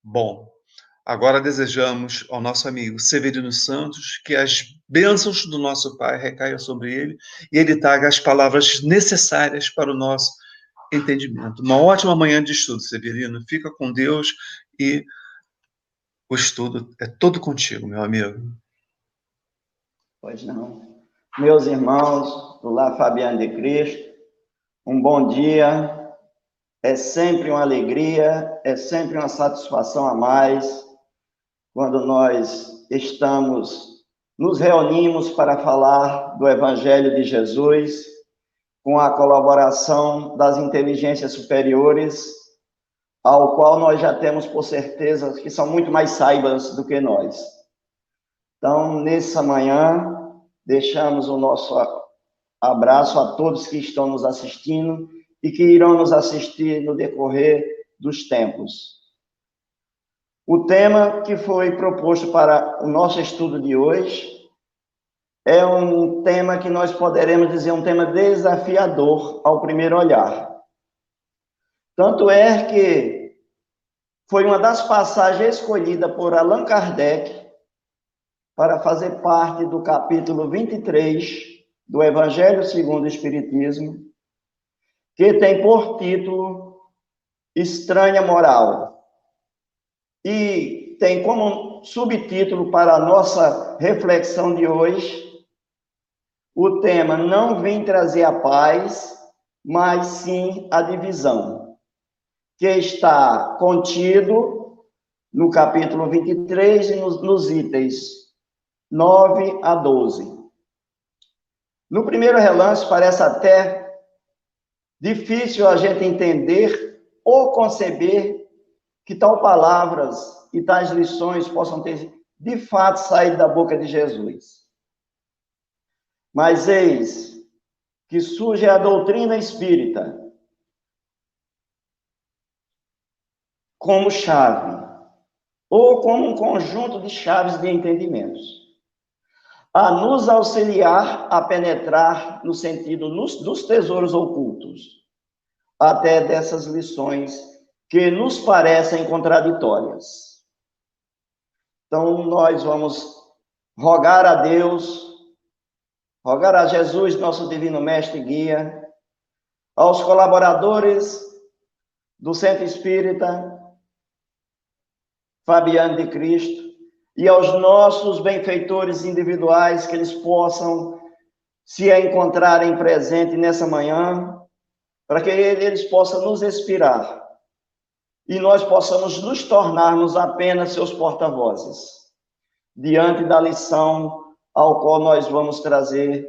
Bom, agora desejamos ao nosso amigo Severino Santos que as bênçãos do nosso Pai recaiam sobre ele e ele traga as palavras necessárias para o nosso entendimento. Uma ótima manhã de estudo, Severino. Fica com Deus e o estudo é todo contigo, meu amigo. Pois não. Meus irmãos do Lar Fabiano de Cristo, um bom dia. É sempre uma alegria, é sempre uma satisfação a mais quando nós nos reunimos para falar do Evangelho de Jesus, com a colaboração das inteligências superiores, ao qual nós já temos por certeza que são muito mais sábias do que nós. Então, nessa manhã, deixamos o nosso abraço a todos que estão nos assistindo e que irão nos assistir no decorrer dos tempos. O tema que foi proposto para o nosso estudo de hoje é um tema que nós poderemos dizer um tema desafiador ao primeiro olhar. Tanto é que foi uma das passagens escolhida por Allan Kardec para fazer parte do capítulo 23 do Evangelho segundo o Espiritismo, que tem por título Estranha Moral. E tem como subtítulo para a nossa reflexão de hoje o tema Não vim trazer a paz, mas sim a divisão, que está contido no capítulo 23 e nos itens 9 a 12. No primeiro relance, parece até difícil a gente entender ou conceber que tal palavras e tais lições possam ter, de fato, saído da boca de Jesus. Mas eis que surge a doutrina espírita como chave, ou como um conjunto de chaves de entendimentos, a nos auxiliar a penetrar no sentido dos tesouros ocultos, até dessas lições que nos parecem contraditórias. Então, nós vamos rogar a Deus, rogar a Jesus, nosso divino mestre e guia, aos colaboradores do Centro Espírita Fabiano de Cristo, e aos nossos benfeitores individuais, que eles possam se encontrarem presentes nessa manhã, para que eles possam nos inspirar e nós possamos nos tornarmos apenas seus porta-vozes, diante da lição ao qual nós vamos trazer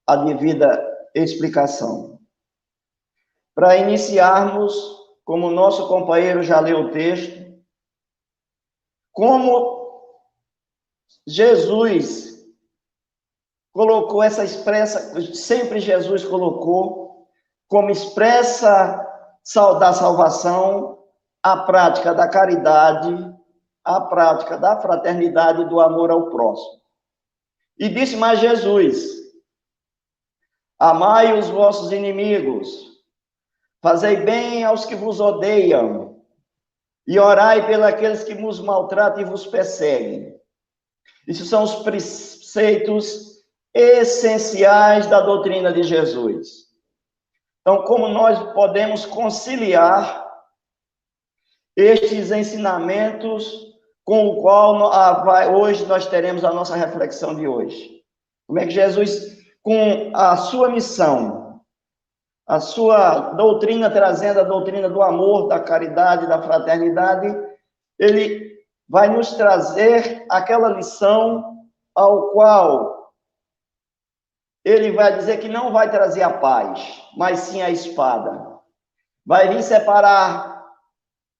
a devida explicação. Para iniciarmos, como o nosso companheiro já leu o texto, como Jesus colocou essa expressa, sempre Jesus colocou como expressa da salvação a prática da caridade, a prática da fraternidade e do amor ao próximo. E disse mais Jesus: amai os vossos inimigos, fazei bem aos que vos odeiam, e orai pelos que vos maltratam e vos perseguem. Isso são os preceitos essenciais da doutrina de Jesus. Então, como nós podemos conciliar estes ensinamentos com o qual hoje nós teremos a nossa reflexão de hoje? Como é que Jesus, com a sua missão, a sua doutrina, trazendo a doutrina do amor, da caridade, da fraternidade, ele vai nos trazer aquela lição ao qual ele vai dizer que não vai trazer a paz, mas sim a espada. Vai vir separar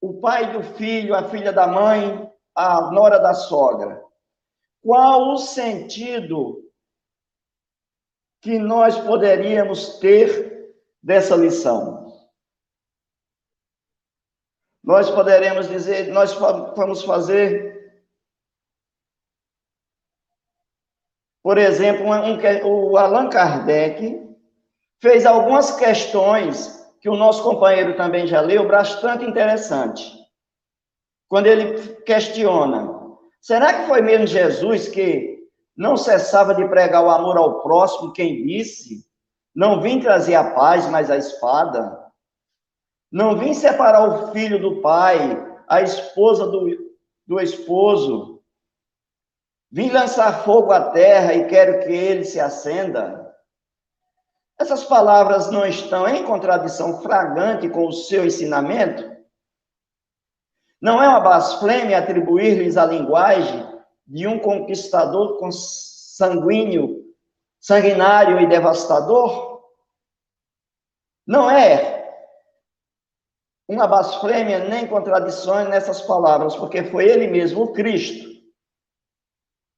o pai do filho, a filha da mãe, a nora da sogra. Qual o sentido que nós poderíamos ter dessa lição? Nós poderemos dizer, nós vamos fazer, por exemplo, o Allan Kardec fez algumas questões que o nosso companheiro também já leu, bastante interessante. quando ele questiona: será que foi mesmo Jesus que não cessava de pregar o amor ao próximo, quem disse: não vim trazer a paz, mas a espada? Não vim separar o filho do pai, a esposa do esposo. Vim lançar fogo à terra e quero que ele se acenda. Essas palavras não estão em contradição flagrante com o seu ensinamento? Não é uma blasfêmia atribuir-lhes a linguagem de um conquistador sanguíneo, sanguinário e devastador? Não é uma blasfêmia nem contradições nessas palavras, porque foi ele mesmo, o Cristo,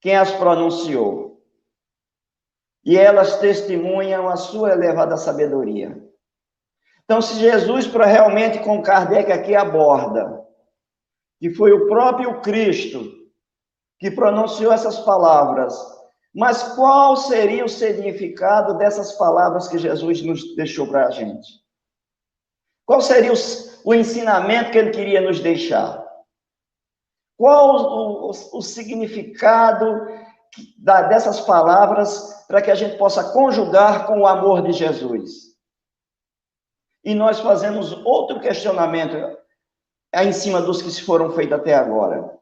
quem as pronunciou. E elas testemunham a sua elevada sabedoria. Então, se Jesus, realmente, como Kardec aqui aborda, que foi o próprio Cristo que pronunciou essas palavras, mas qual seria o significado dessas palavras que Jesus nos deixou para a gente? Qual seria o ensinamento que ele queria nos deixar? Qual o significado dessas palavras para que a gente possa conjugar com o amor de Jesus? E nós fazemos outro questionamento em cima dos que se foram feitos até agora.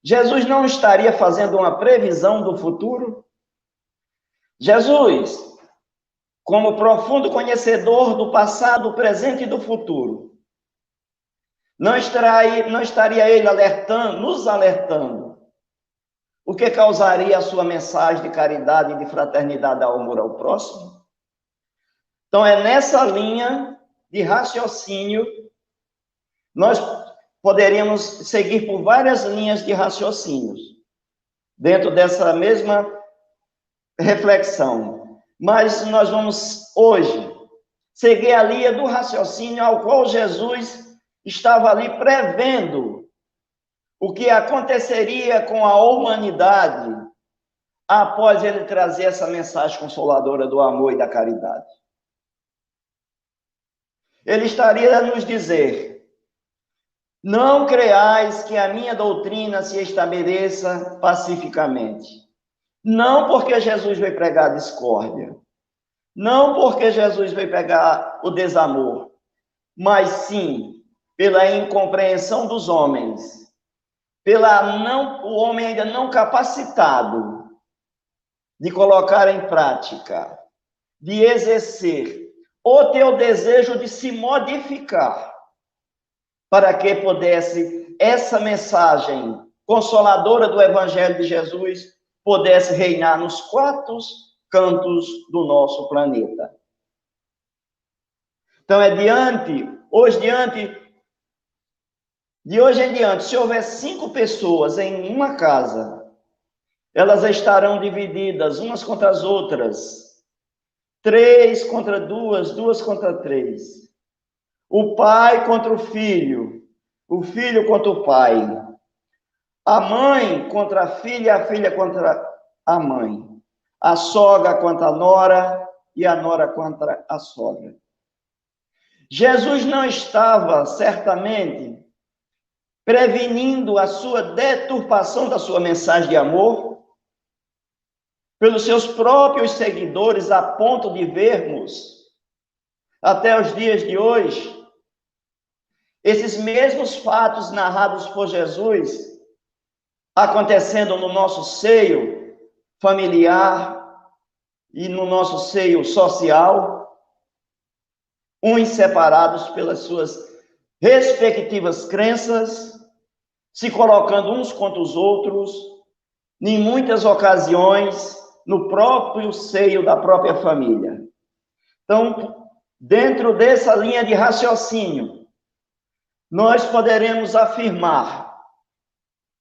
Jesus não estaria fazendo uma previsão do futuro? Jesus, como profundo conhecedor do passado, do presente e do futuro, não estaria ele nos alertando o que causaria a sua mensagem de caridade e de fraternidade ao amor ao próximo? Então, é nessa linha de raciocínio, nós poderíamos seguir por várias linhas de raciocínios, dentro dessa mesma reflexão. Mas nós vamos, hoje, seguir a linha do raciocínio ao qual Jesus estava ali prevendo o que aconteceria com a humanidade após ele trazer essa mensagem consoladora do amor e da caridade. Ele estaria a nos dizer: não creais que a minha doutrina se estabeleça pacificamente. Não porque Jesus veio pregar a discórdia, não porque Jesus veio pregar o desamor, mas sim pela incompreensão dos homens, o homem ainda não capacitado de colocar em prática, de exercer o teu desejo de se modificar, para que pudesse essa mensagem consoladora do Evangelho de Jesus pudesse reinar nos quatro cantos do nosso planeta. Então, de hoje em diante, se houver 5 pessoas em uma casa, elas estarão divididas umas contra as outras, 3 contra 2, 2 contra 3. O pai contra o filho contra o pai, a mãe contra a filha contra a mãe, a sogra contra a nora e a nora contra a sogra. Jesus não estava, certamente, prevenindo a sua deturpação da sua mensagem de amor pelos seus próprios seguidores, a ponto de vermos, até os dias de hoje, esses mesmos fatos narrados por Jesus acontecendo no nosso seio familiar e no nosso seio social, uns separados pelas suas respectivas crenças, se colocando uns contra os outros, em muitas ocasiões, no próprio seio da própria família. Então, dentro dessa linha de raciocínio, nós poderemos afirmar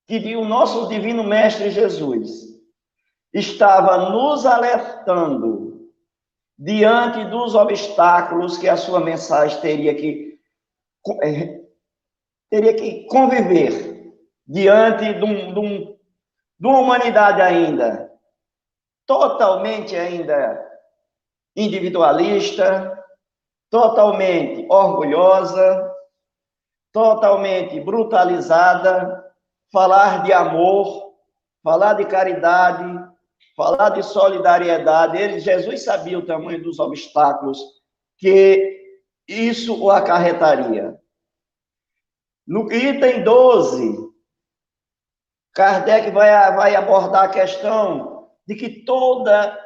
que o nosso Divino Mestre Jesus estava nos alertando diante dos obstáculos que a sua mensagem teria que conviver diante de uma humanidade ainda totalmente individualista, totalmente orgulhosa, totalmente brutalizada, falar de amor, falar de caridade, falar de solidariedade. Jesus sabia o tamanho dos obstáculos que isso o acarretaria. No item 12, Kardec vai abordar a questão de que toda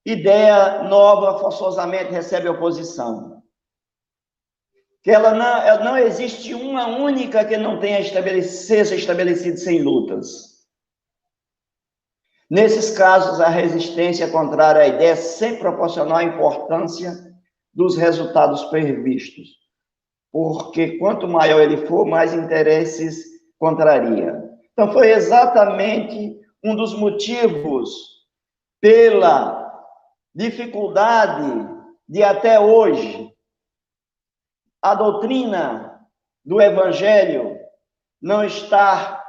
ideia nova forçosamente recebe oposição. Que não existe uma única que não tenha seja estabelecida sem lutas. Nesses casos, a resistência contrária à ideia é sempre proporcional à importância dos resultados previstos, porque quanto maior ele for, mais interesses contraria. Então, foi exatamente um dos motivos pela dificuldade de até hoje a doutrina do Evangelho não estar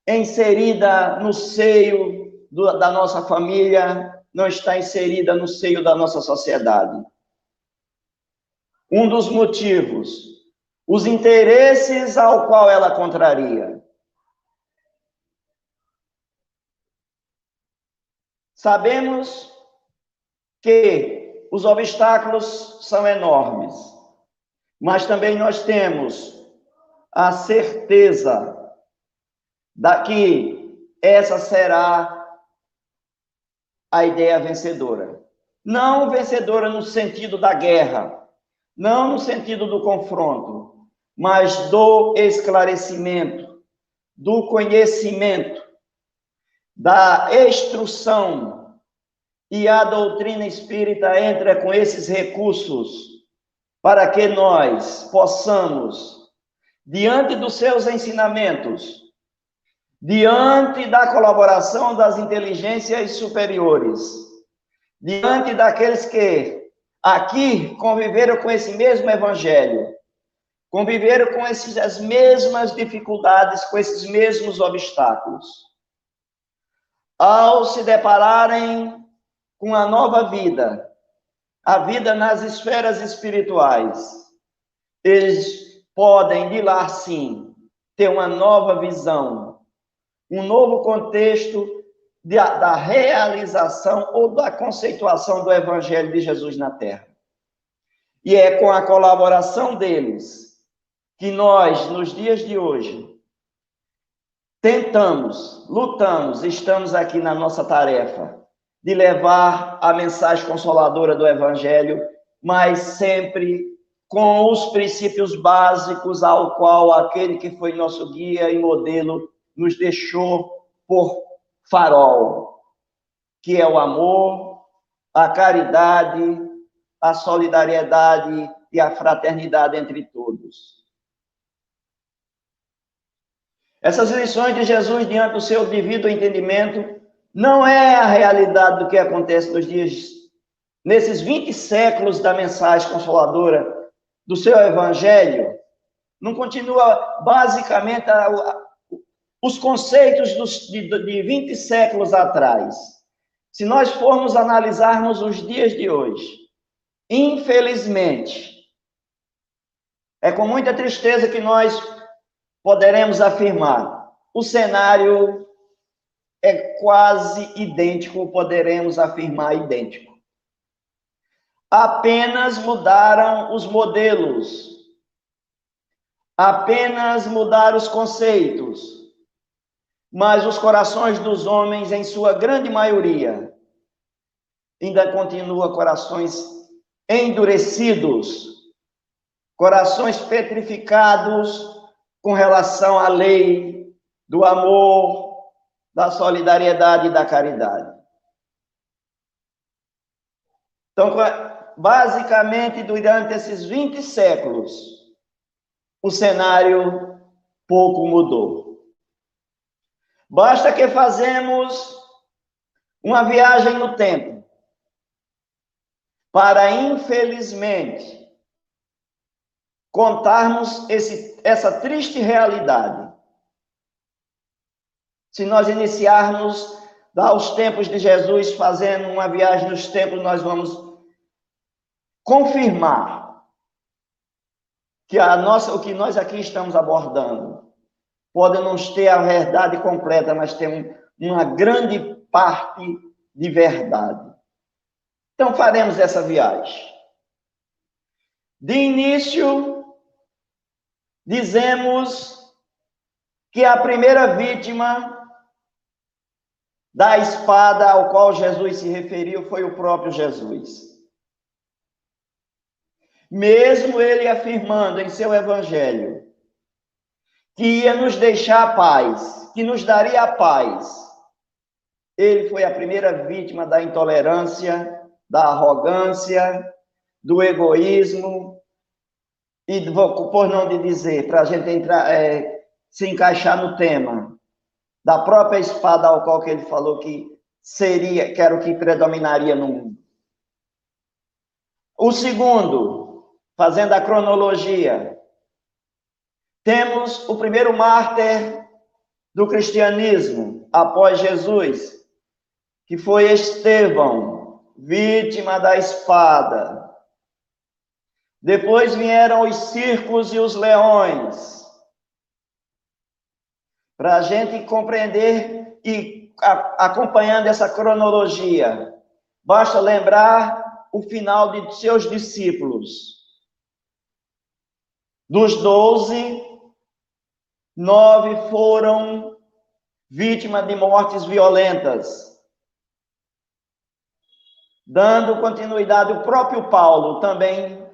inserida no seio da nossa família, não está inserida no seio da nossa sociedade. Um dos motivos, os interesses ao qual ela contraria. Sabemos que os obstáculos são enormes, mas também nós temos a certeza que essa será a ideia vencedora. Não vencedora no sentido da guerra, não no sentido do confronto, mas do esclarecimento, do conhecimento, da instrução. E a doutrina espírita entra com esses recursos para que nós possamos, diante dos seus ensinamentos, diante da colaboração das inteligências superiores, diante daqueles que aqui conviveram com esse mesmo evangelho, conviveram com as mesmas dificuldades, com esses mesmos obstáculos, ao se depararem com a nova vida, a vida nas esferas espirituais, eles podem, de lá sim, ter uma nova visão, um novo contexto da realização ou da conceituação do Evangelho de Jesus na Terra. E é com a colaboração deles que nós, nos dias de hoje, tentamos, lutamos, estamos aqui na nossa tarefa de levar a mensagem consoladora do Evangelho, mas sempre com os princípios básicos ao qual aquele que foi nosso guia e modelo nos deixou por farol, que é o amor, a caridade, a solidariedade e a fraternidade entre todos. Essas lições de Jesus, diante do seu devido entendimento, não é a realidade do que acontece nos dias, nesses 20 séculos da mensagem consoladora do seu Evangelho, não continua basicamente os conceitos de 20 séculos atrás. Se nós formos analisarmos os dias de hoje, infelizmente, é com muita tristeza que nós poderemos afirmar, o cenário é quase idêntico, poderemos afirmar idêntico. Apenas mudaram os modelos, apenas mudaram os conceitos, mas os corações dos homens, em sua grande maioria, ainda continuam corações endurecidos, corações petrificados com relação à lei do amor, da solidariedade e da caridade. Então, basicamente, durante esses 20 séculos, o cenário pouco mudou. Basta que fazemos uma viagem no tempo para, infelizmente, contarmos essa triste realidade. Se nós iniciarmos aos tempos de Jesus, fazendo uma viagem nos tempos, nós vamos confirmar que o que nós aqui estamos abordando pode não ter a verdade completa, mas tem uma grande parte de verdade. Então, faremos essa viagem. De início, dizemos que a primeira vítima da espada ao qual Jesus se referiu foi o próprio Jesus. Mesmo ele afirmando em seu evangelho que ia nos deixar a paz, que nos daria a paz, ele foi a primeira vítima da intolerância, da arrogância, do egoísmo, e por não dizer, para a gente entrar, se encaixar no tema, da própria espada ao qual que ele falou que era o que predominaria no mundo. O segundo, fazendo a cronologia, temos o primeiro mártir do cristianismo após Jesus, que foi Estevão, vítima da espada. Depois vieram os circos e os leões. Para a gente compreender e acompanhando essa cronologia, basta lembrar o final de seus discípulos. Dos 12, 9 foram vítimas de mortes violentas. Dando continuidade, o próprio Paulo também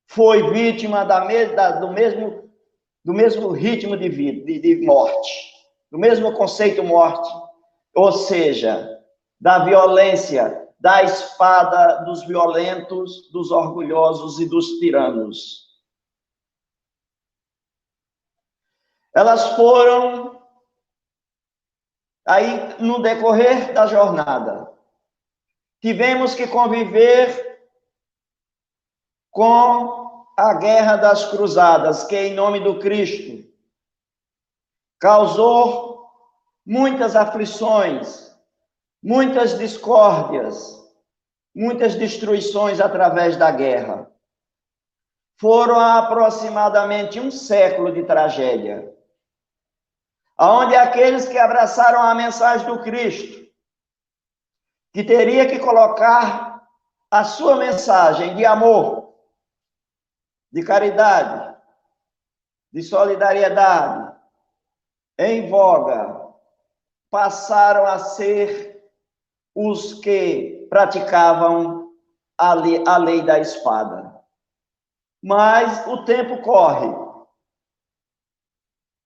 foi vítima do mesmo ritmo de vida, de morte, do mesmo conceito morte, ou seja, da violência, da espada dos violentos, dos orgulhosos e dos tiranos. Elas foram aí no decorrer da jornada. Tivemos que conviver com a guerra das cruzadas, que em nome do Cristo causou muitas aflições, muitas discórdias, muitas destruições através da guerra. Foram aproximadamente um século de tragédia, onde aqueles que abraçaram a mensagem do Cristo, que teria que colocar a sua mensagem de amor, de caridade, de solidariedade em voga, passaram a ser os que praticavam a lei da espada. Mas o tempo corre.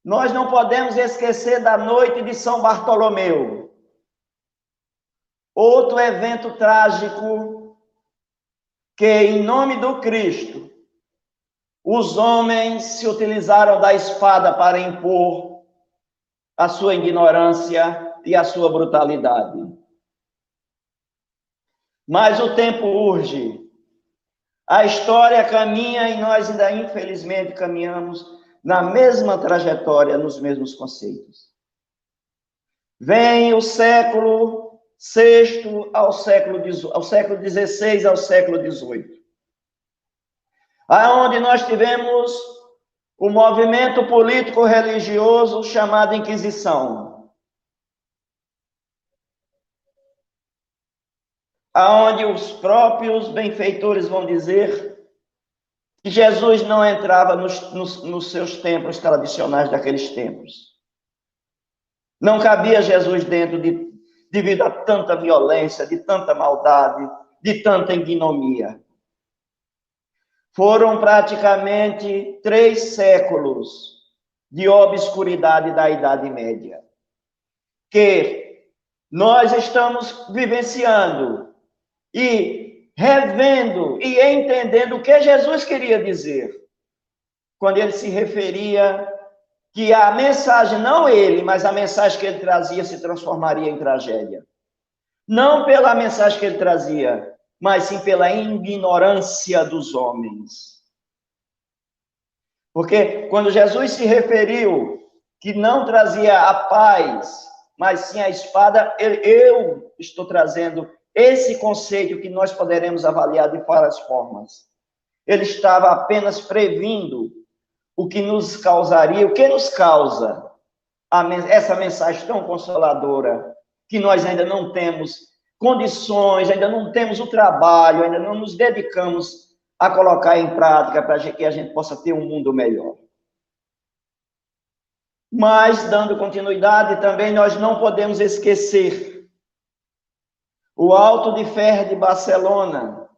Nós não podemos esquecer da noite de São Bartolomeu. Outro evento trágico que, em nome do Cristo, os homens se utilizaram da espada para impor a sua ignorância e a sua brutalidade. Mas o tempo urge. A história caminha e nós ainda, infelizmente, caminhamos na mesma trajetória, nos mesmos conceitos. Vem o século VI ao século XVI ao século XVIII. Aonde nós tivemos o movimento político-religioso chamado Inquisição, aonde os próprios benfeitores vão dizer que Jesus não entrava nos seus templos tradicionais daqueles tempos. Não cabia Jesus dentro devido a tanta violência, de tanta maldade, de tanta ignomia. Foram praticamente 3 séculos de obscuridade da Idade Média, que nós estamos vivenciando e revendo e entendendo o que Jesus queria dizer, quando ele se referia que a mensagem, não ele, mas a mensagem que ele trazia se transformaria em tragédia. Não pela mensagem que ele trazia, mas sim pela ignorância dos homens. Porque quando Jesus se referiu que não trazia a paz, mas sim a espada, eu estou trazendo esse conceito que nós poderemos avaliar de várias formas. ele estava apenas previndo o que nos causaria, o que nos causa essa mensagem tão consoladora, que nós ainda não temos condições, ainda não temos o trabalho, ainda não nos dedicamos a colocar em prática para que a gente possa ter um mundo melhor. Mas, dando continuidade, também nós não podemos esquecer o Alto de Ferro de Barcelona,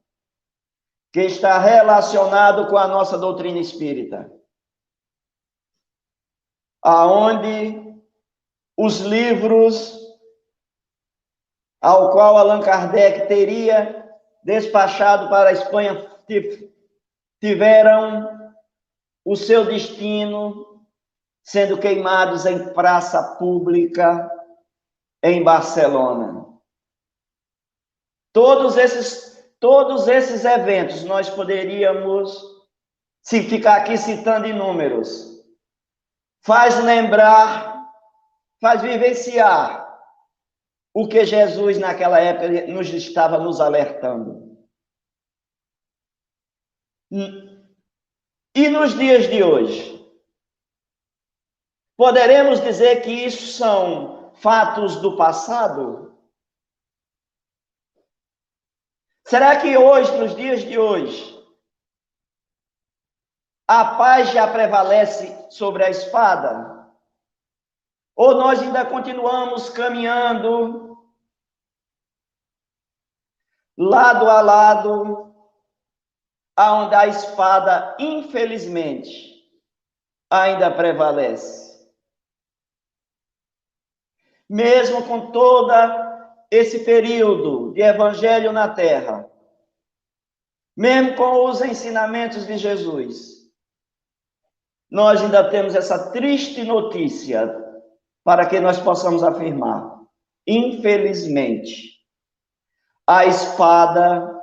que está relacionado com a nossa doutrina espírita, aonde os livros ao qual Allan Kardec teria despachado para a Espanha tiveram o seu destino sendo queimados em praça pública em Barcelona. Todos esses eventos nós poderíamos, se ficar aqui citando em números, faz lembrar, faz vivenciar o que Jesus naquela época nos estava nos alertando. E nos dias de hoje, poderemos dizer que isso são fatos do passado? Será que hoje, nos dias de hoje, a paz já prevalece sobre a espada? Ou nós ainda continuamos caminhando lado a lado, aonde a espada, infelizmente, ainda prevalece? Mesmo com todo esse período de evangelho na terra, mesmo com os ensinamentos de Jesus, nós ainda temos essa triste notícia para que nós possamos afirmar: infelizmente, a espada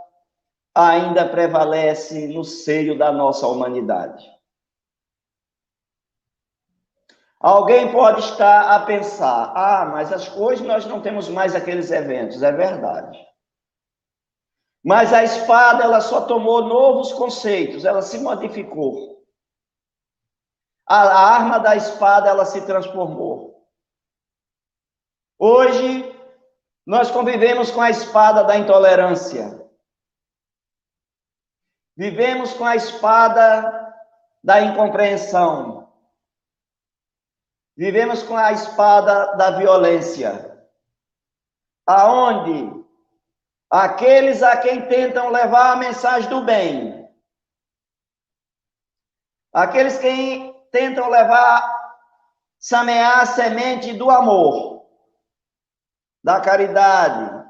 ainda prevalece no seio da nossa humanidade. Alguém pode estar a pensar: mas hoje nós não temos mais aqueles eventos. É verdade. Mas a espada, ela só tomou novos conceitos, ela se modificou. A arma da espada, ela se transformou. Hoje, nós convivemos com a espada da intolerância. Vivemos com a espada da incompreensão. Vivemos com a espada da violência. Aonde aqueles a quem tentam levar a mensagem do bem, aqueles que tentam semear a semente do amor, da caridade,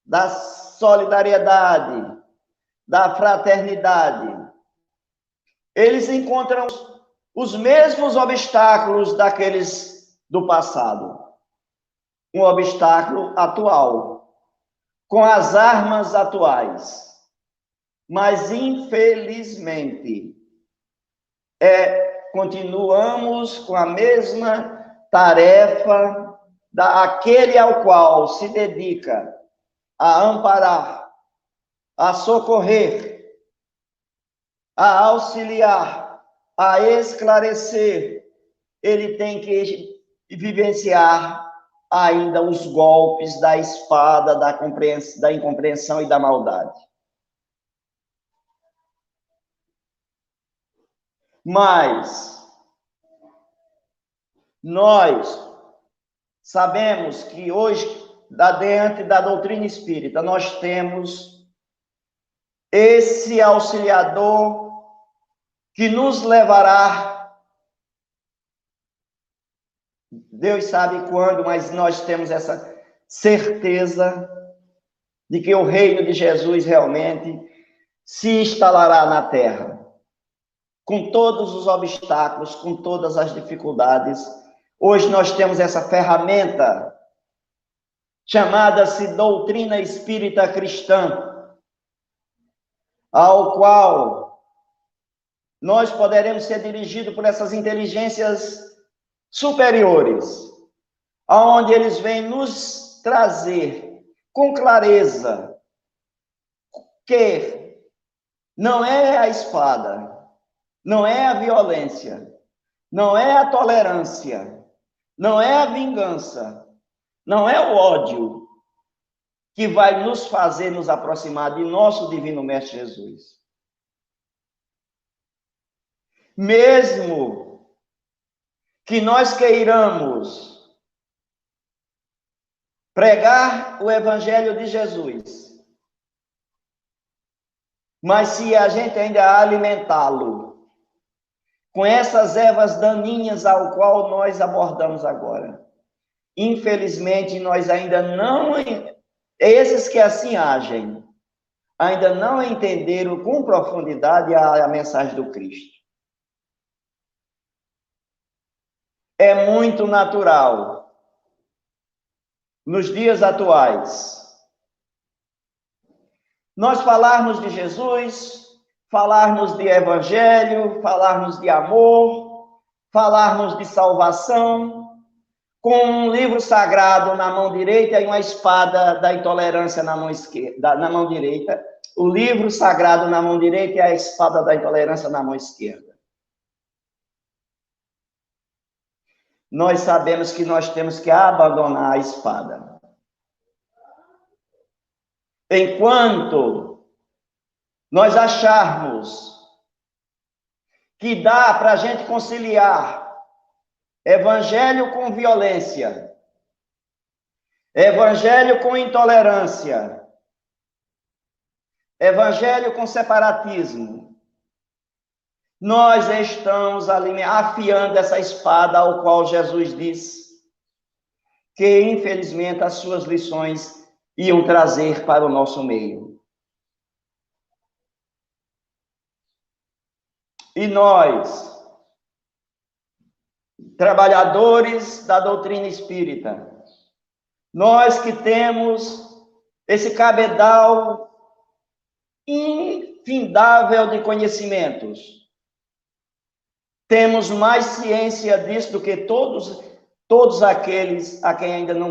da solidariedade, da fraternidade, eles encontram os mesmos obstáculos daqueles do passado. Um obstáculo atual, com as armas atuais. Mas, infelizmente, continuamos com a mesma tarefa daquele ao qual se dedica a amparar, a socorrer, a auxiliar, a esclarecer. Ele tem que vivenciar ainda os golpes da espada, da incompreensão e da maldade. Mas nós sabemos que hoje, diante da doutrina espírita, nós temos esse auxiliador que nos levará, Deus sabe quando, mas nós temos essa certeza de que o reino de Jesus realmente se instalará na terra, com todos os obstáculos, com todas as dificuldades. Hoje nós temos essa ferramenta chamada-se doutrina espírita cristã, ao qual nós poderemos ser dirigidos por essas inteligências superiores, aonde eles vêm nos trazer com clareza que não é a espada, não é a violência, não é a tolerância, não é a vingança, não é o ódio que vai nos fazer nos aproximar de nosso divino Mestre Jesus. Mesmo que nós queiramos pregar o Evangelho de Jesus, mas se a gente ainda alimentá-lo com essas ervas daninhas ao qual nós abordamos agora, infelizmente nós ainda não, esses que assim agem, ainda não entenderam com profundidade a mensagem do Cristo. É muito natural, nos dias atuais, nós falarmos de Jesus, falarmos de evangelho, falarmos de amor, falarmos de salvação, com um livro sagrado na mão direita e uma espada da intolerância na mão esquerda, na mão direita, o livro sagrado na mão direita e a espada da intolerância na mão esquerda. Nós sabemos que nós temos que abandonar a espada. Enquanto nós acharmos que dá para a gente conciliar evangelho com violência, evangelho com intolerância, evangelho com separatismo, nós estamos afiando essa espada ao qual Jesus disse que, infelizmente, as suas lições iam trazer para o nosso meio. E nós, trabalhadores da doutrina espírita, nós que temos esse cabedal infindável de conhecimentos, temos mais ciência disso do que todos aqueles a quem ainda não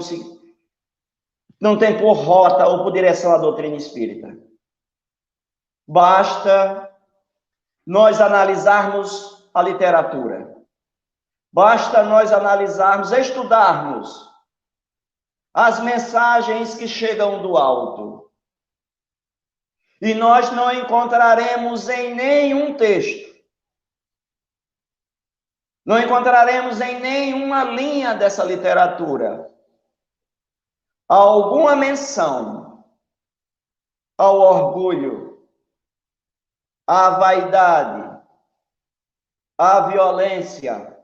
tem por rota ou por direção a doutrina espírita. Basta nós analisarmos a literatura. Basta nós analisarmos, estudarmos as mensagens que chegam do alto. E nós não encontraremos em nenhum texto, não encontraremos em nenhuma linha dessa literatura alguma menção ao orgulho, à vaidade, à violência,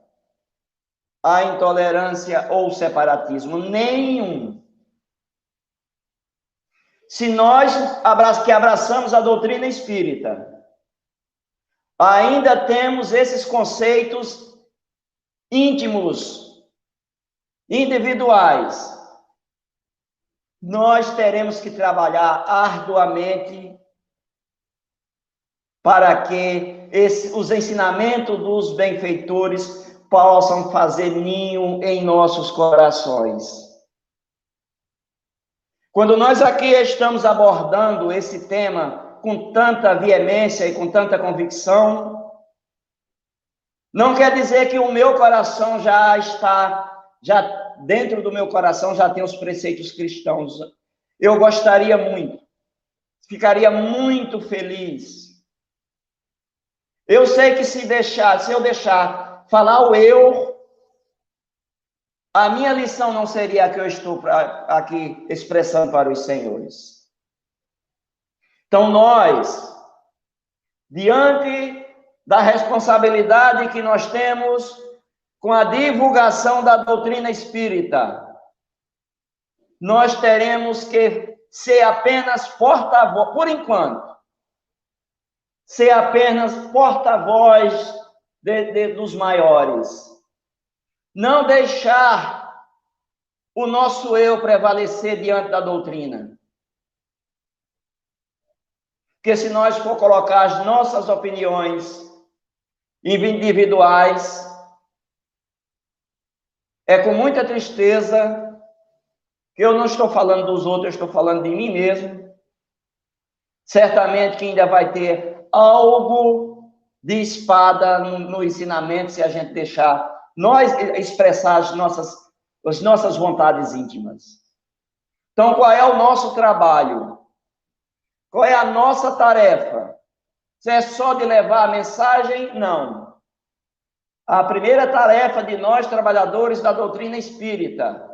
à intolerância ou separatismo. Nenhum. Se nós que abraçamos a doutrina espírita, ainda temos esses conceitos íntimos, individuais, nós teremos que trabalhar arduamente para que os ensinamentos dos benfeitores possam fazer ninho em nossos corações. Quando nós aqui estamos abordando esse tema com tanta veemência e com tanta convicção, não quer dizer que o meu coração já dentro do meu coração já tem os preceitos cristãos. Eu gostaria muito, ficaria muito feliz. Eu sei que se eu deixar falar o eu, a minha lição não seria a que eu estou aqui expressando para os senhores. Então nós, diante da responsabilidade que nós temos com a divulgação da doutrina espírita, nós teremos que ser apenas porta-voz, por enquanto, ser apenas porta-voz dos maiores. Não deixar o nosso eu prevalecer diante da doutrina. Porque se nós for colocar as nossas opiniões individuais, é com muita tristeza que eu não estou falando dos outros, eu estou falando de mim mesmo. Certamente que ainda vai ter algo de espada no ensinamento, se a gente deixar nós expressar as nossas vontades íntimas. Então, qual é o nosso trabalho? Qual é a nossa tarefa? Se é só de levar a mensagem? Não. A primeira tarefa de nós, trabalhadores da doutrina espírita,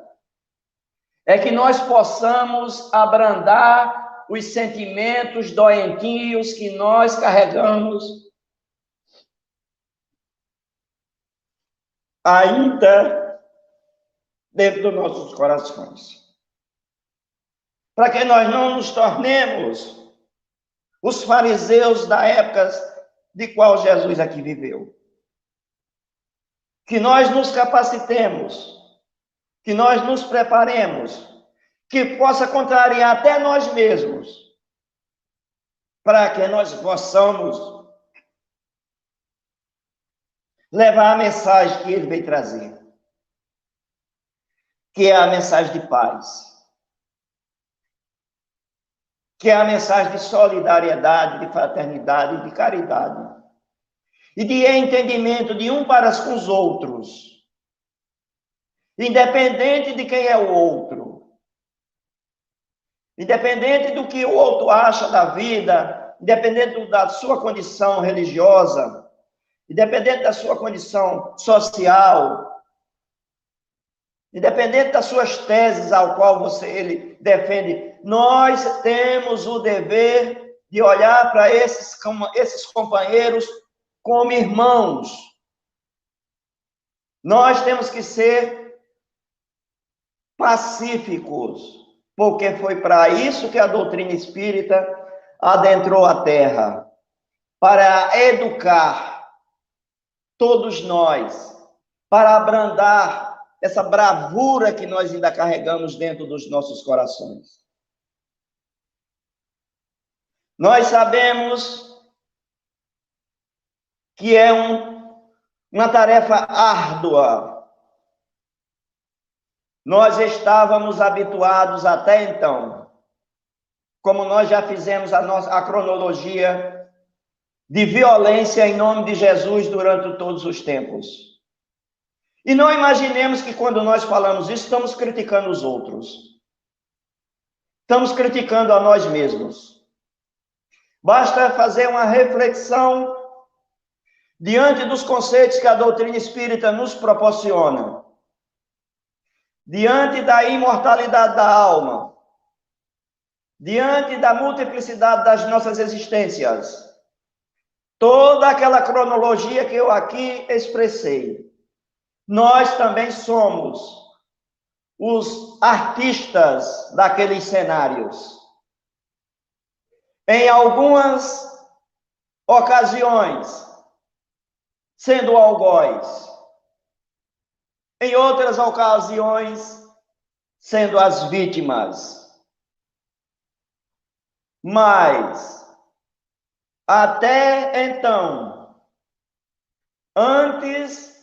é que nós possamos abrandar os sentimentos doentios que nós carregamos ainda dentro dos nossos corações. Para que nós não nos tornemos os fariseus da época de qual Jesus aqui viveu. Que nós nos capacitemos, que nós nos preparemos, que possa contrariar até nós mesmos, para que nós possamos levar a mensagem que ele veio trazer, que é a mensagem de paz, que é a mensagem de solidariedade, de fraternidade, de caridade, e de entendimento de um para com os outros, independente de quem é o outro, independente do que o outro acha da vida, independente da sua condição religiosa, independente da sua condição social, independente das suas teses ao qual ele defende, nós temos o dever de olhar para esses companheiros como irmãos. Nós temos que ser pacíficos, porque foi para isso que a doutrina espírita adentrou a Terra, para educar todos nós, para abrandar essa bravura que nós ainda carregamos dentro dos nossos corações. Nós sabemos que é uma tarefa árdua. Nós estávamos habituados até então, como nós já fizemos a cronologia de violência em nome de Jesus durante todos os tempos. E não imaginemos que quando nós falamos isso, estamos criticando os outros. Estamos criticando a nós mesmos. Basta fazer uma reflexão diante dos conceitos que a doutrina espírita nos proporciona, diante da imortalidade da alma, diante da multiplicidade das nossas existências, toda aquela cronologia que eu aqui expressei, nós também somos os artistas daqueles cenários. Em algumas ocasiões, sendo algoz, em outras ocasiões, sendo as vítimas. Mas, até então, antes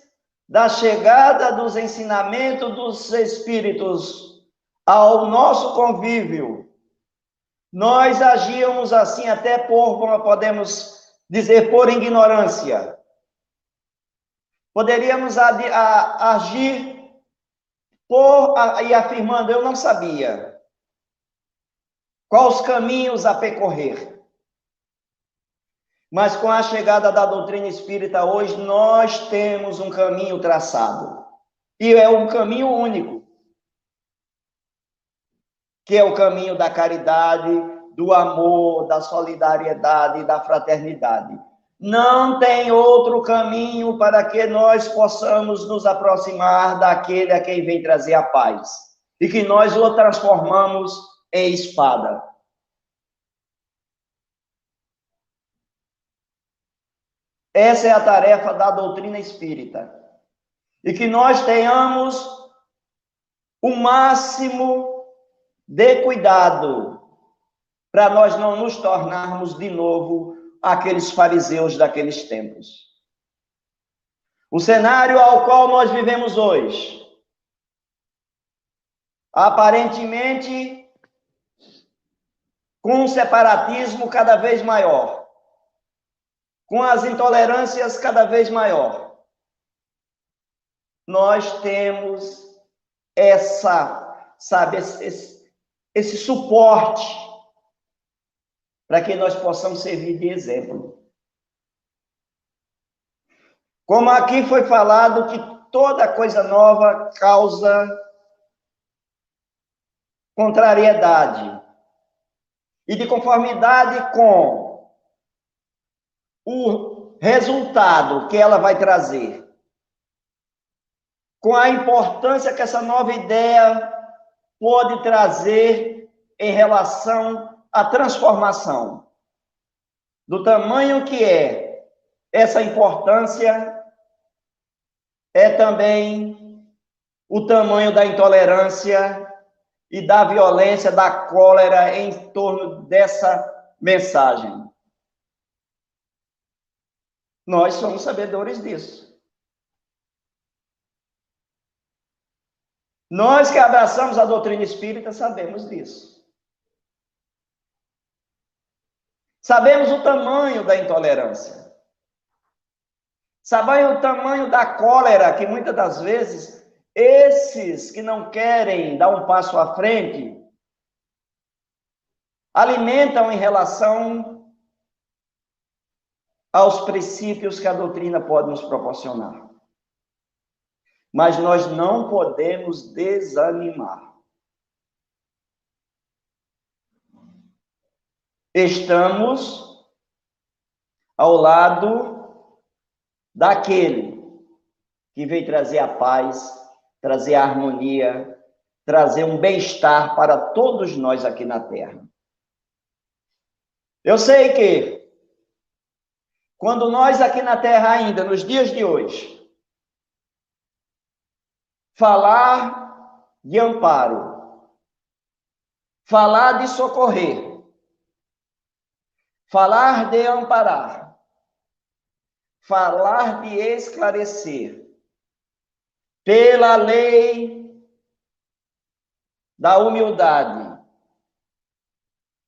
da chegada dos ensinamentos dos Espíritos ao nosso convívio, nós agíamos assim até podemos dizer, por ignorância. Poderíamos agir e afirmando, eu não sabia quais os caminhos a percorrer. Mas com a chegada da doutrina espírita hoje, nós temos um caminho traçado. E é um caminho único. Que é o caminho da caridade, do amor, da solidariedade, da fraternidade. Não tem outro caminho para que nós possamos nos aproximar daquele a quem vem trazer a paz. E que nós o transformamos em espada. Essa é a tarefa da doutrina espírita. E que nós tenhamos o máximo de cuidado para nós não nos tornarmos de novo aqueles fariseus daqueles tempos. O cenário ao qual nós vivemos hoje, aparentemente, com um separatismo cada vez maior, com as intolerâncias cada vez maior. Nós temos esse suporte para que nós possamos servir de exemplo. Como aqui foi falado que toda coisa nova causa contrariedade. E de conformidade com o resultado que ela vai trazer, com a importância que essa nova ideia pode trazer em relação à transformação, do tamanho que é essa importância, é também o tamanho da intolerância e da violência, da cólera em torno dessa mensagem. Nós somos sabedores disso. Nós que abraçamos a doutrina espírita sabemos disso. Sabemos o tamanho da intolerância. Sabemos o tamanho da cólera que muitas das vezes esses que não querem dar um passo à frente alimentam em relação aos princípios que a doutrina pode nos proporcionar. Mas nós não podemos desanimar. Estamos ao lado daquele que veio trazer a paz, trazer a harmonia, trazer um bem-estar para todos nós aqui na Terra. Eu sei que, quando nós aqui na Terra ainda, nos dias de hoje, falar de amparo, falar de socorrer, falar de amparar, falar de esclarecer, pela lei da humildade,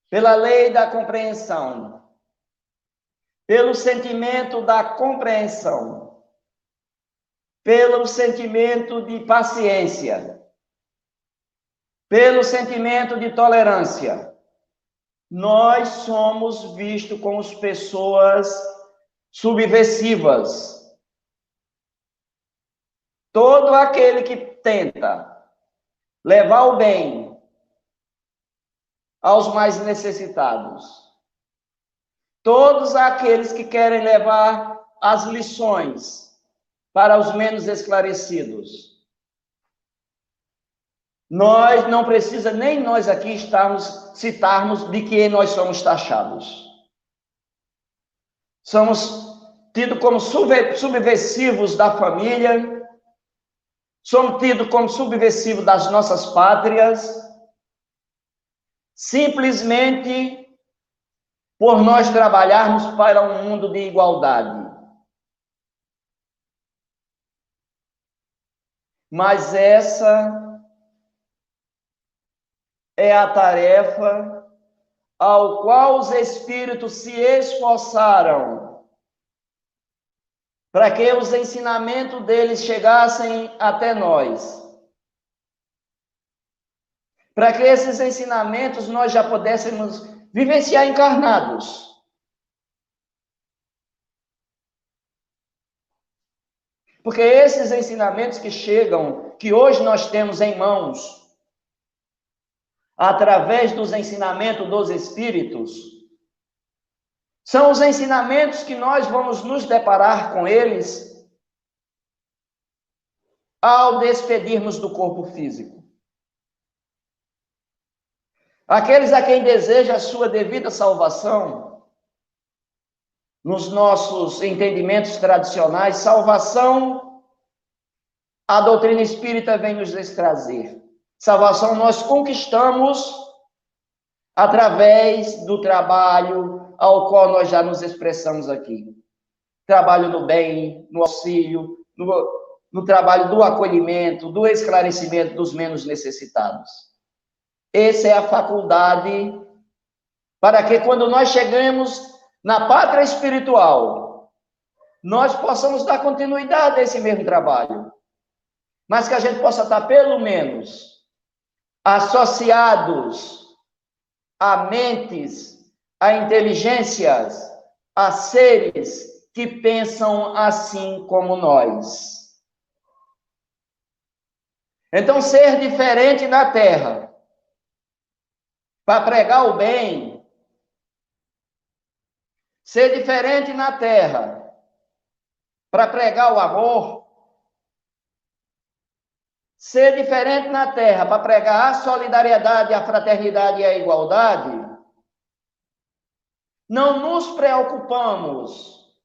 pela lei da compreensão, pelo sentimento da compreensão, pelo sentimento de paciência, pelo sentimento de tolerância, nós somos vistos como pessoas subversivas. Todo aquele que tenta levar o bem aos mais necessitados, todos aqueles que querem levar as lições para os menos esclarecidos, nós não precisa nem nós aqui citarmos de que nós somos taxados. Somos tidos como subversivos da família, somos tidos como subversivos das nossas pátrias, simplesmente por nós trabalharmos para um mundo de igualdade. Mas essa é a tarefa ao qual os espíritos se esforçaram para que os ensinamentos deles chegassem até nós. Para que esses ensinamentos nós já pudéssemos vivenciar encarnados. Porque esses ensinamentos que chegam, que hoje nós temos em mãos, através dos ensinamentos dos espíritos, são os ensinamentos que nós vamos nos deparar com eles ao despedirmos do corpo físico. Aqueles a quem deseja a sua devida salvação, nos nossos entendimentos tradicionais, salvação, a doutrina espírita vem nos trazer. Salvação nós conquistamos através do trabalho ao qual nós já nos expressamos aqui. Trabalho no bem, no auxílio, no trabalho do acolhimento, do esclarecimento dos menos necessitados. Essa é a faculdade para que quando nós chegamos na pátria espiritual, nós possamos dar continuidade a esse mesmo trabalho, mas que a gente possa estar, pelo menos, associados a mentes, a inteligências, a seres que pensam assim como nós. Então, ser diferente na Terra, para pregar o bem, ser diferente na Terra, para pregar o amor, ser diferente na Terra, para pregar a solidariedade, a fraternidade e a igualdade, não nos preocupamos,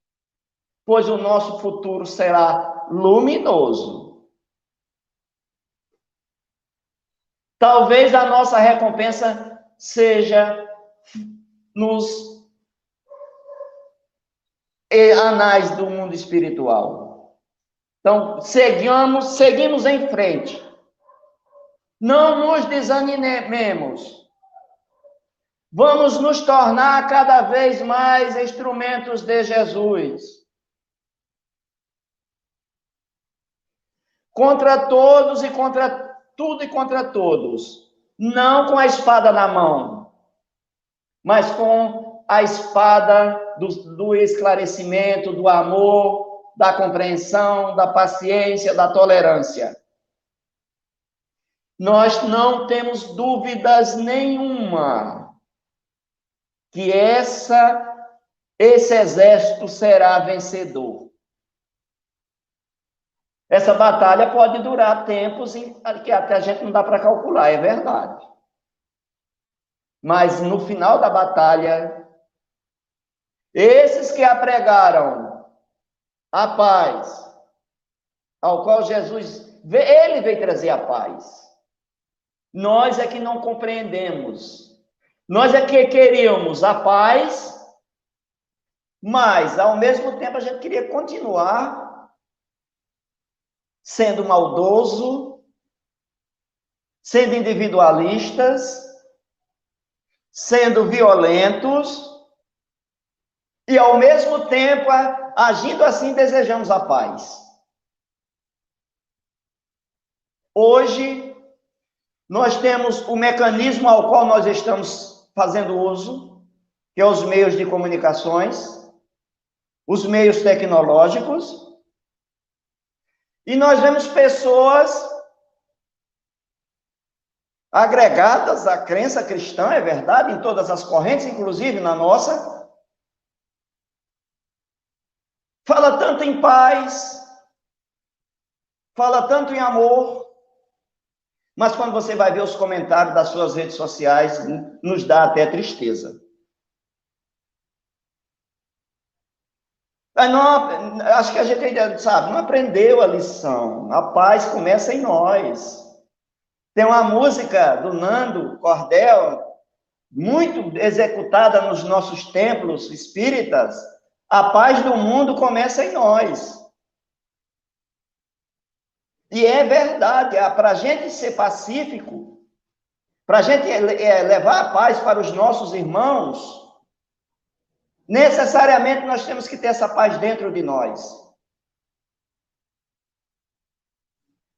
pois o nosso futuro será luminoso. Talvez a nossa recompensa seja nos anais do mundo espiritual. Então, seguimos em frente. Não nos desanimemos. Vamos nos tornar cada vez mais instrumentos de Jesus. Contra todos e contra tudo e contra todos. Não com a espada na mão, mas com a espada do esclarecimento, do amor, da compreensão, da paciência, da tolerância. Nós não temos dúvidas nenhuma que esse exército será vencedor. Essa batalha pode durar tempos que até a gente não dá para calcular, é verdade. Mas no final da batalha, esses que apregaram a paz, ao qual Jesus, ele veio trazer a paz. Nós é que não compreendemos. Nós é que queríamos a paz, mas ao mesmo tempo a gente queria continuar sendo maldoso, sendo individualistas, sendo violentos, e ao mesmo tempo, agindo assim, desejamos a paz. Hoje, nós temos o mecanismo ao qual nós estamos fazendo uso, que é os meios de comunicações, os meios tecnológicos, e nós vemos pessoas agregadas à crença cristã, é verdade, em todas as correntes, inclusive na nossa, fala tanto em paz, fala tanto em amor, mas quando você vai ver os comentários das suas redes sociais, nos dá até tristeza. Não, acho que a gente ainda, sabe, não aprendeu a lição. A paz começa em nós. Tem uma música do Nando Cordel, muito executada nos nossos templos espíritas. A paz do mundo começa em nós. E é verdade, para a gente ser pacífico, para a gente levar a paz para os nossos irmãos, necessariamente nós temos que ter essa paz dentro de nós.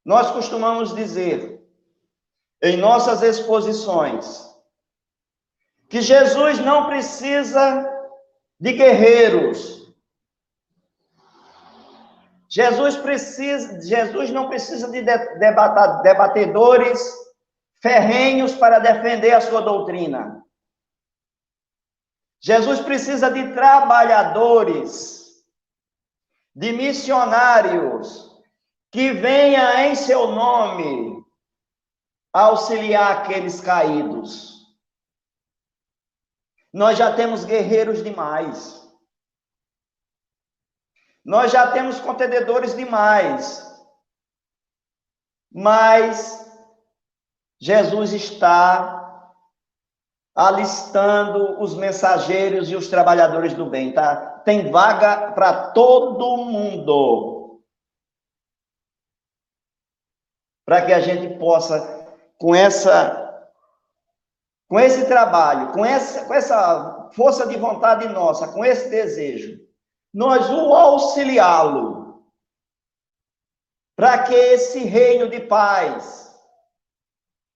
Nós costumamos dizer, em nossas exposições, que Jesus não precisa de guerreiros. Jesus não precisa de debatedores ferrenhos para defender a sua doutrina. Jesus precisa de trabalhadores, de missionários, que venham em seu nome auxiliar aqueles caídos. Nós já temos guerreiros demais. Nós já temos contendedores demais. Mas Jesus está alistando os mensageiros e os trabalhadores do bem, tá? Tem vaga para todo mundo. Para que a gente possa, com com esse trabalho, com essa força de vontade nossa, com esse desejo, nós o auxiliá-lo para que esse reino de paz,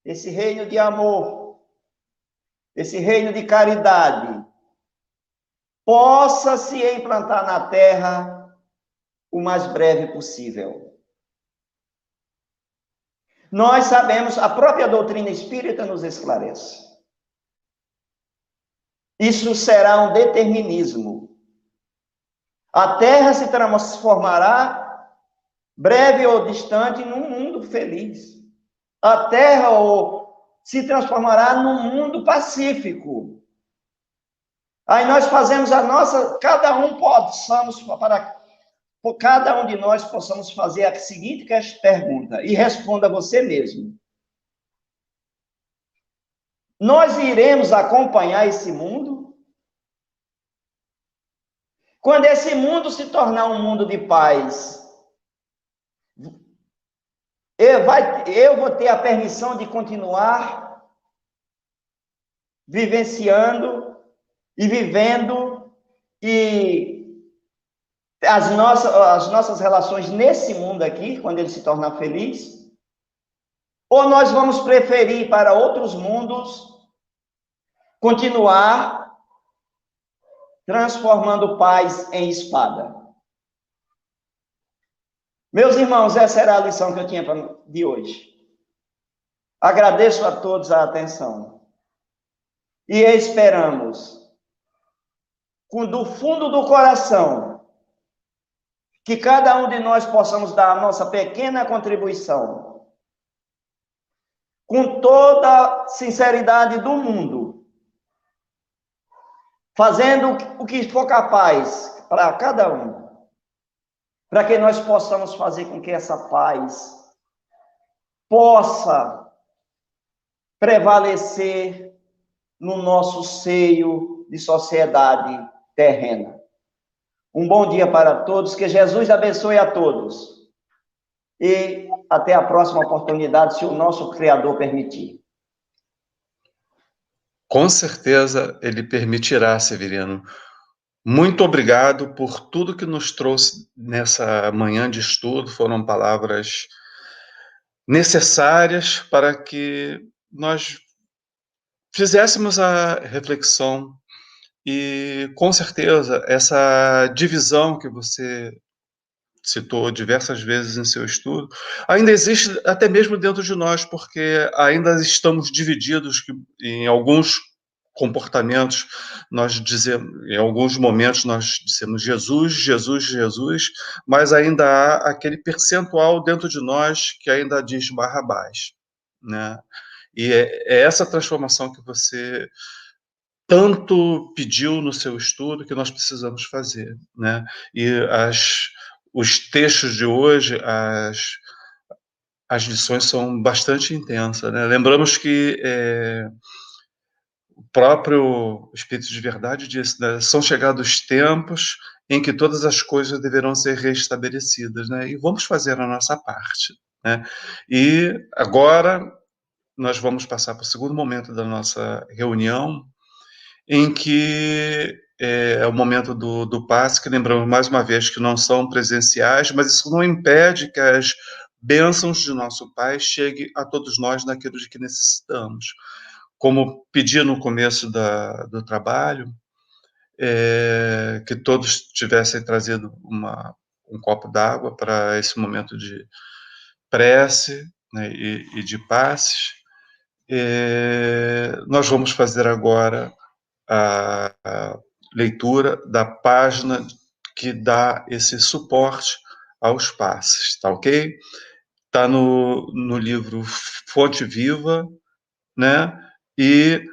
esse reino de amor, esse reino de caridade, possa se implantar na terra o mais breve possível. Nós sabemos, a própria doutrina espírita nos esclarece. Isso será um determinismo. A terra se transformará, breve ou distante, num mundo feliz. A terra se transformará num mundo pacífico. Aí nós fazemos a nossa, cada um de nós possamos fazer a seguinte pergunta, e responda você mesmo. Nós iremos acompanhar esse mundo? Quando esse mundo se tornar um mundo de paz, eu vou ter a permissão de continuar vivenciando e vivendo e as nossas relações nesse mundo aqui, quando ele se tornar feliz? Ou nós vamos preferir para outros mundos continuar transformando paz em espada? Meus irmãos, essa era a lição que eu tinha de hoje. Agradeço a todos a atenção. E esperamos, do fundo do coração, que cada um de nós possamos dar a nossa pequena contribuição, com toda a sinceridade do mundo, fazendo o que for capaz para cada um, para que nós possamos fazer com que essa paz possa prevalecer no nosso seio de sociedade terrena. Um bom dia para todos, que Jesus abençoe a todos. E até a próxima oportunidade, se o nosso Criador permitir. Com certeza ele permitirá, Severino. Muito obrigado por tudo que nos trouxe nessa manhã de estudo. Foram palavras necessárias para que nós fizéssemos a reflexão e, com certeza, essa divisão que você citou diversas vezes em seu estudo, ainda existe até mesmo dentro de nós, porque ainda estamos divididos em alguns comportamentos, nós dizemos, em alguns momentos nós dizemos Jesus, Jesus, Jesus, mas ainda há aquele percentual dentro de nós que ainda diz Barrabás, né? E é essa transformação que você tanto pediu no seu estudo que nós precisamos fazer, né? E os textos de hoje, as lições são bastante intensas, né? Lembramos que o próprio Espírito de Verdade disse, né, são chegados tempos em que todas as coisas deverão ser restabelecidas, né? E vamos fazer a nossa parte, né? E agora nós vamos passar para o segundo momento da nossa reunião, em que é o momento do passe, que lembramos mais uma vez que não são presenciais, mas isso não impede que as bênçãos de nosso Pai cheguem a todos nós naquilo de que necessitamos. Como pedi no começo do trabalho, que todos tivessem trazido um copo d'água para esse momento de prece, né, e de passes. Nós vamos fazer agora a leitura da página que dá esse suporte aos passes, tá ok? Está no livro Fonte Viva, né? E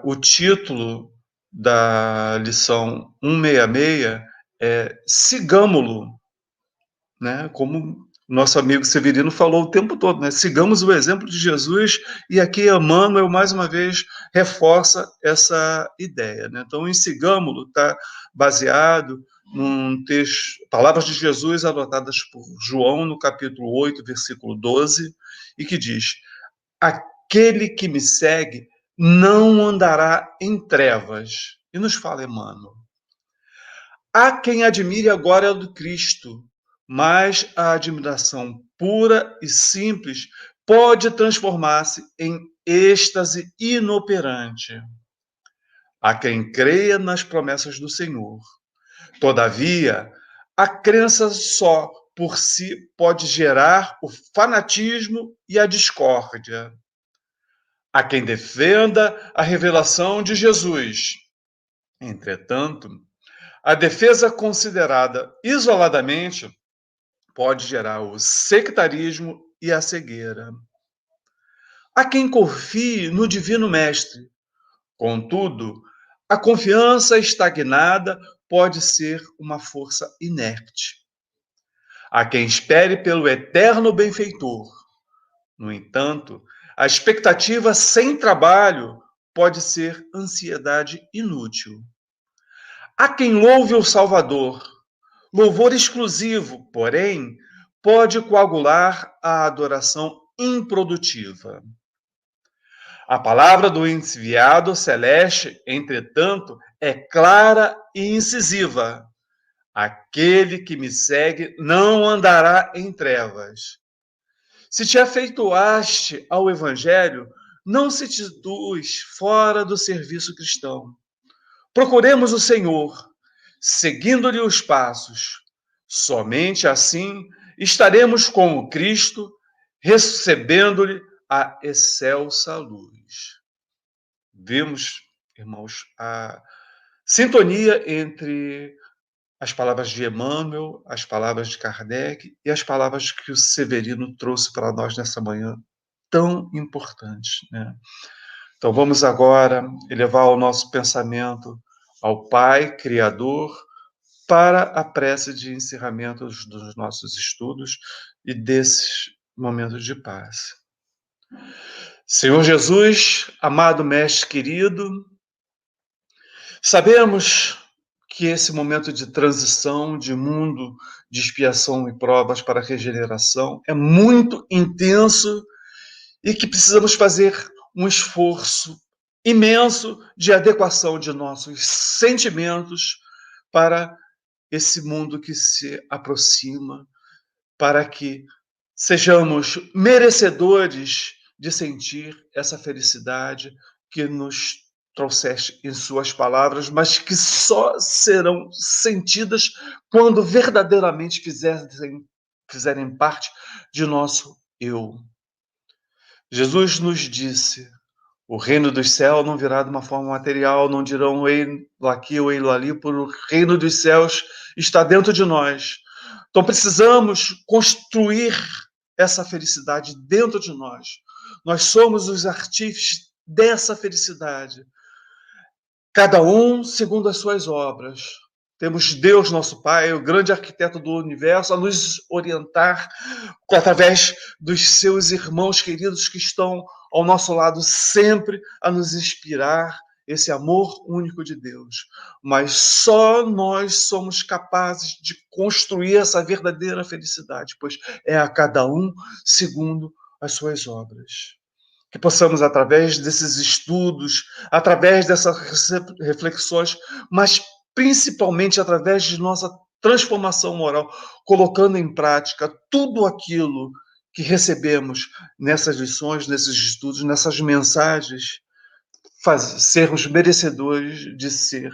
o título da lição 166 é Sigamo-lo, né? Como nosso amigo Severino falou o tempo todo, né? Sigamos o exemplo de Jesus, e aqui Emmanuel, mais uma vez, reforça essa ideia, né? Então, em Sigamo-lo está baseado num texto, palavras de Jesus adotadas por João no capítulo 8, versículo 12, e que diz: aquele que me segue não andará em trevas. E nos fala Emmanuel. Há quem admire a glória do Cristo, mas a admiração pura e simples pode transformar-se em êxtase inoperante. Há quem creia nas promessas do Senhor. Todavia, a crença só por si pode gerar o fanatismo e a discórdia. Há quem defenda a revelação de Jesus. Entretanto, a defesa considerada isoladamente pode gerar o sectarismo e a cegueira. Há quem confie no Divino Mestre. Contudo, a confiança estagnada pode ser uma força inerte. Há quem espere pelo eterno benfeitor. No entanto, a expectativa sem trabalho pode ser ansiedade inútil. Há quem louve o Salvador. Louvor exclusivo, porém, pode coagular a adoração improdutiva. A palavra do enviado celeste, entretanto, é clara e incisiva. Aquele que me segue não andará em trevas. Se te afeiçoaste ao Evangelho, não se deduz fora do serviço cristão. Procuremos o Senhor, seguindo-lhe os passos. Somente assim estaremos com o Cristo, recebendo-lhe a excelsa luz. Vemos, irmãos, a sintonia entre as palavras de Emmanuel, as palavras de Kardec e as palavras que o Severino trouxe para nós nessa manhã, tão importantes, né? Então vamos agora elevar o nosso pensamento ao Pai Criador para a prece de encerramento dos nossos estudos e desses momentos de paz. Senhor Jesus, amado Mestre querido, sabemos que esse momento de transição, de mundo, de expiação e provas para a regeneração é muito intenso e que precisamos fazer um esforço imenso de adequação de nossos sentimentos para esse mundo que se aproxima, para que sejamos merecedores de sentir essa felicidade que nos trouxeste em suas palavras, mas que só serão sentidas quando verdadeiramente fizerem parte de nosso eu. Jesus nos disse: o reino dos céus não virá de uma forma material, não dirão ei aqui ou ei ali, por o reino dos céus está dentro de nós. Então precisamos construir essa felicidade dentro de nós. Nós somos os artífices dessa felicidade. Cada um segundo as suas obras. Temos Deus, nosso Pai, o grande arquiteto do universo, a nos orientar através dos seus irmãos queridos que estão ao nosso lado sempre a nos inspirar esse amor único de Deus. Mas só nós somos capazes de construir essa verdadeira felicidade, pois é a cada um segundo as suas obras. Que possamos, através desses estudos, através dessas reflexões, mas principalmente através de nossa transformação moral, colocando em prática tudo aquilo que recebemos nessas lições, nesses estudos, nessas mensagens, sermos merecedores de ser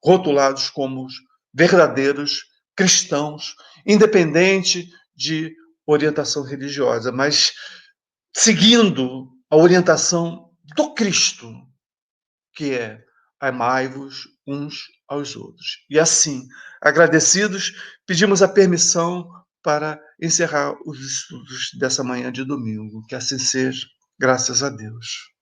rotulados como verdadeiros cristãos, independente de orientação religiosa, mas seguindo a orientação do Cristo, que é amai-vos uns aos outros. E assim, agradecidos, pedimos a permissão para encerrar os estudos dessa manhã de domingo. Que assim seja, graças a Deus.